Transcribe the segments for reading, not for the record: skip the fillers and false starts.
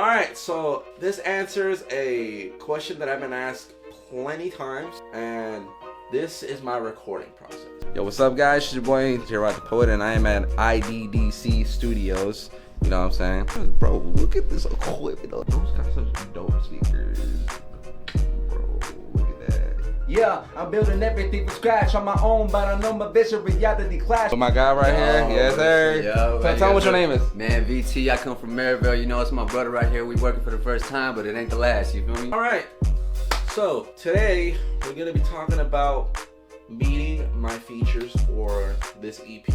Alright, so this answers a question that I've been asked plenty times, and this is my recording process. Yo, what's up, guys? It's your boy, Juanrdgzmusic the Poet, and I am at IDDC Studios. You know what I'm saying? Bro, look at this equipment. Those got such dope speakers. Bro, look at that. Yeah, I'm building everything from scratch on my own, but I know my vision reality clash. So my guy right here, yes sir. Yo, Tell me what your name is. Man, VT, I come from Maryville. You know, it's my brother right here. We working for the first time, but it ain't the last, you feel me? Alright, so today we're going to be talking about meeting my features for this EP.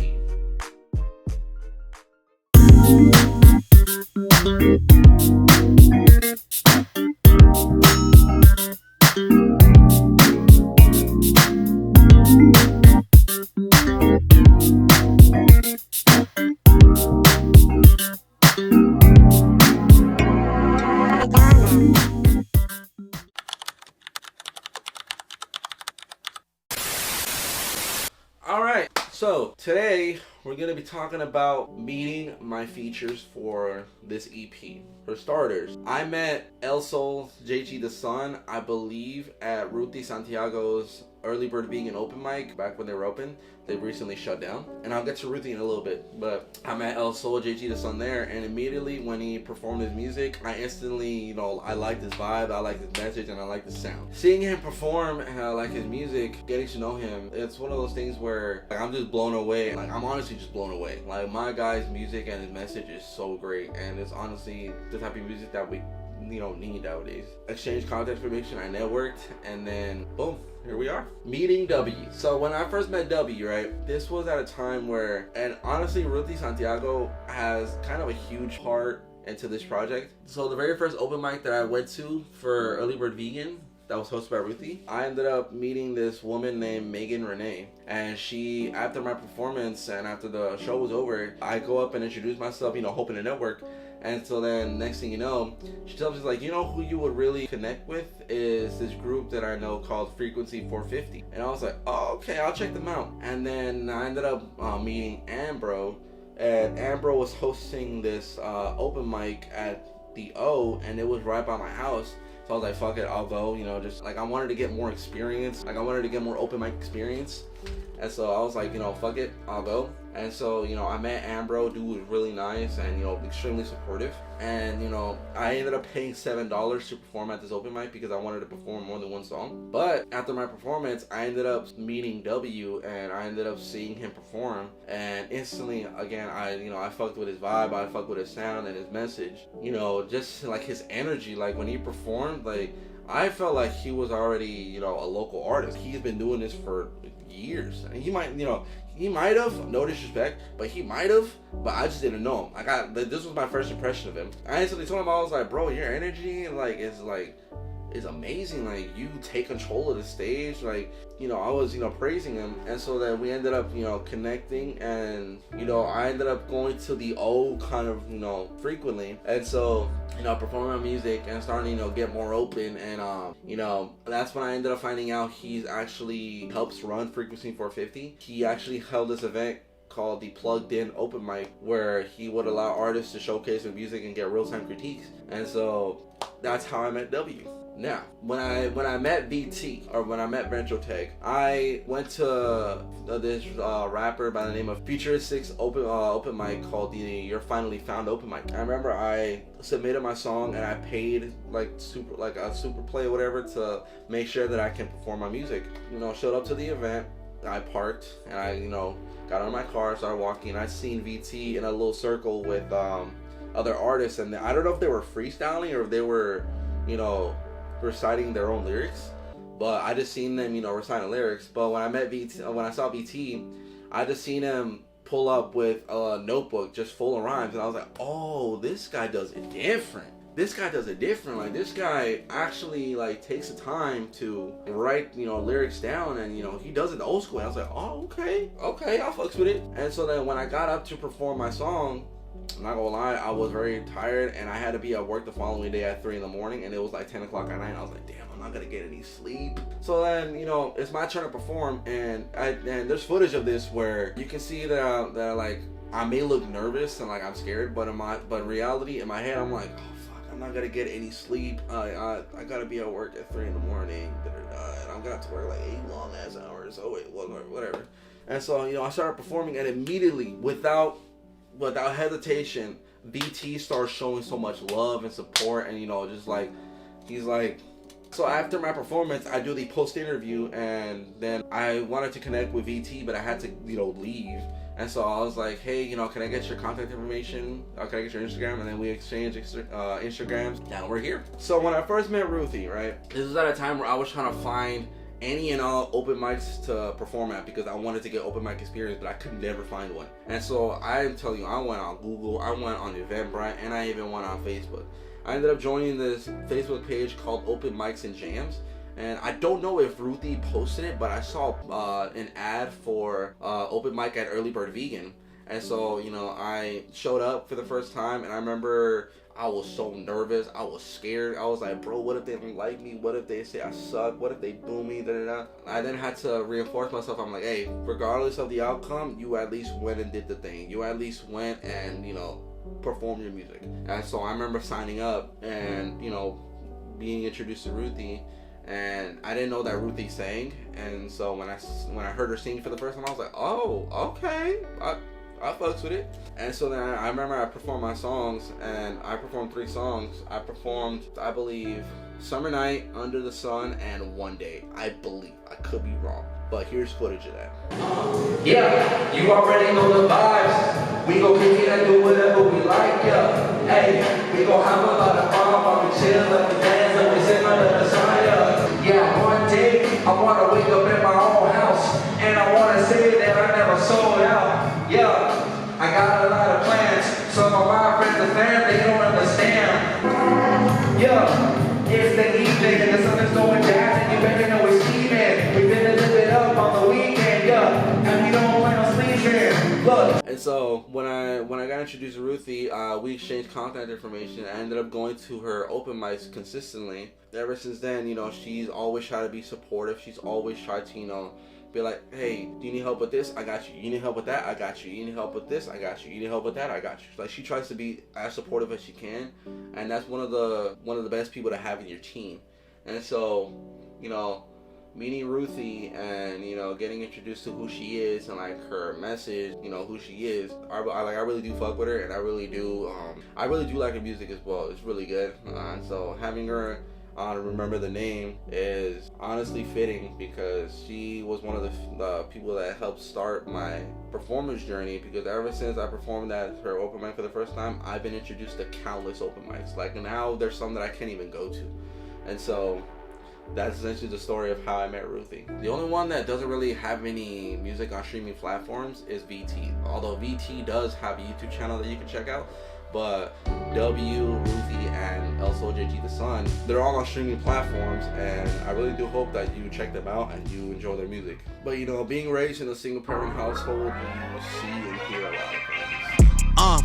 Alright, so today we're going to be talking about meeting my features for this EP. For starters, I met El Sol, JG the Sun, I believe, at Ruthie Santiago's Early Bird Vegan open mic back when they were open. They recently shut down, and I'll get to Ruthie in a little bit, but I met El Sol, JG the Sun there, and immediately when he performed his music, I instantly, I liked his vibe, I liked his message, and I liked his sound. Seeing him perform and I like his music, getting to know him, it's one of those things where I'm just blown away. I'm honestly just blown away. My guy's music and his message is so great, and it's honestly the type of music that we need nowadays. Exchange contact information, I networked, and then boom, here we are. Meeting W. So when I first met W, right, this was at a time where, and honestly, Ruthie Santiago has kind of a huge part into this project. So the very first open mic that I went to for Early Bird Vegan, that was hosted by Ruthie, I ended up meeting this woman named Megan Renee, and she, after my performance and after the show was over, I go up and introduce myself, hoping to network. And so then next thing you know, she tells me, like, who you would really connect with is this group that I know called Frequency 450. And I was like, oh, okay, I'll check them out. And then I ended up meeting Ambro, and Ambro was hosting this open mic at the O, and it was right by my house. So I was like, fuck it, I'll go, just like I wanted to get more experience. Like I wanted to get more open mic experience. And so I was like, fuck it, I'll go. And so, I met Ambro, dude was really nice and, extremely supportive. And, I ended up paying $7 to perform at this open mic because I wanted to perform more than one song. But after my performance, I ended up meeting W, and I ended up seeing him perform. And instantly, again, I fucked with his vibe, I fucked with his sound and his message. Just like his energy, like when he performed, like I felt like he was already, a local artist. He's been doing this for years. And he might have, no disrespect, but he might have, but I just didn't know him. This was my first impression of him. I instantly told him, I was like, bro, your energy, is amazing. Like, you take control of the stage. Like, I was, praising him. And so then we ended up, connecting, and, I ended up going to the O kind of, frequently. And so, performing my music and starting, get more open. And, that's when I ended up finding out he's actually helps run Frequency 450. He actually held this event called the Plugged In Open Mic, where he would allow artists to showcase their music and get real-time critiques. And so that's how I met W. Now, when I met VT, or when I met Ventro Tech, I went to this rapper by the name of Futuristic's open mic called the You're Finally Found open mic. I remember I submitted my song and I paid a super play or whatever to make sure that I can perform my music. Showed up to the event, I parked, and I got out of my car, started walking, and I seen VT in a little circle with other artists, and I don't know if they were freestyling or if they were reciting their own lyrics, but I just seen them reciting lyrics. But when I saw VT, I just seen him pull up with a notebook just full of rhymes, and I was like, oh, this guy does it different. Like, this guy actually takes the time to write lyrics down, and he does it the old school. And I was like, oh, okay, I'll fucks with it. And so then when I got up to perform my song, I'm not gonna lie, I was very tired, and I had to be at work the following day at 3 in the morning, and it was like 10 o'clock at night, and I was like, damn, I'm not gonna get any sleep. So then, it's my turn to perform, and there's footage of this where you can see that I may look nervous and I'm scared, but in reality, in my head, I'm like, oh fuck, I'm not gonna get any sleep. I gotta be at work at 3 in the morning, and I'm gonna have to work like 8 long ass hours. Oh wait, whatever. And so, you know, I started performing, and immediately, without hesitation, VT starts showing so much love and support, and you know, just like he's like. So after my performance, I do the post interview, and then I wanted to connect with VT, but I had to, you know, leave. And so I was like, hey, you know, can I get your contact information? Can I get your Instagram? And then we exchanged Instagrams, and we're here. So when I first met Ruthie, right, this was at a time where I was trying to find any and all open mics to perform at because I wanted to get open mic experience, but I could never find one. And so I'm telling you, I went on Google, I went on Eventbrite, and I even went on Facebook. I ended up joining this Facebook page called Open Mics and Jams. And I don't know if Ruthie posted it, but I saw an ad for open mic at Early Bird Vegan. And so, you know, I showed up for the first time, and I remember I was so nervous. I was scared. I was like, bro, what if they don't like me? What if they say I suck? What if they boo me? I then had to reinforce myself. I'm like, hey, regardless of the outcome, you at least went and did the thing. You at least went and, you know, performed your music. And so I remember signing up and, you know, being introduced to Ruthie. And I didn't know that Ruthie sang, and so when I heard her sing for the first time, I was like, oh, okay, I fucks with it. And so then I remember I performed my songs, and I performed 3 songs. I performed, I believe, Summer Night, Under the Sun, and One Day. I believe. I could be wrong, but here's footage of that. Yeah, you already know the vibes. We gon' kick it and do whatever we like, yeah. Hey, we gon' have a lot of fun while we chill and we dance and we sing under the sun, yeah. Yeah, one day I wanna wake up in my own house and I wanna say that I never sold out. Yeah, I got a lot of plans. Some of my friends and family, they don't understand. Yeah, it's the evening and the sun is going down and you better know it's evening. We finna live it up on the weekend, yeah, and we don't plan on sleeping. Look. And so when I got introduced to Ruthie, we exchanged contact information. I ended up going to her open mics consistently. Ever since then, you know, she's always tried to be supportive. She's always tried to, you know, be like, hey, do you need help with this? I got you. You need help with that? I got you. You need help with this? I got you. You need help with that? I got you. Like, she tries to be as supportive as she can, and that's one of the best people to have in your team. And so, you know, meeting Ruthie and, you know, getting introduced to who she is and like her message, you know, who she is, I really do fuck with her, and I really do like her music as well. It's really good. And so having her to remember the name is honestly fitting because she was one of the people that helped start my performance journey, because ever since I performed at her open mic for the first time, I've been introduced to countless open mics. Like, now there's some that I can't even go to. And so that's essentially the story of how I met Ruthie. The only one that doesn't really have any music on streaming platforms is VT. Although VT does have a YouTube channel that you can check out, but W, Ruthie, and also JG the Sun, they're all on streaming platforms, and I really do hope that you check them out and you enjoy their music. But, you know, being raised in a single parent household, you see and hear a lot of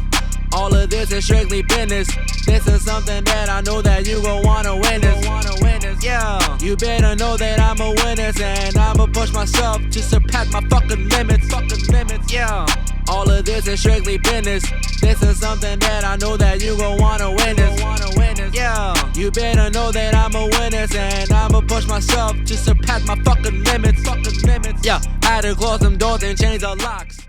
things. All of this is strictly business. This is something that I know that you gon' wanna witness. Yeah, you better know that I'm a witness, and I'ma push myself to surpass my fucking limits. Yeah, all of this is strictly business. This is something that I know that you gon' wanna witness. Yeah, you better know that I'm a witness, and I'ma push myself to surpass my fucking limits. Yeah, I had to close them doors and change the locks.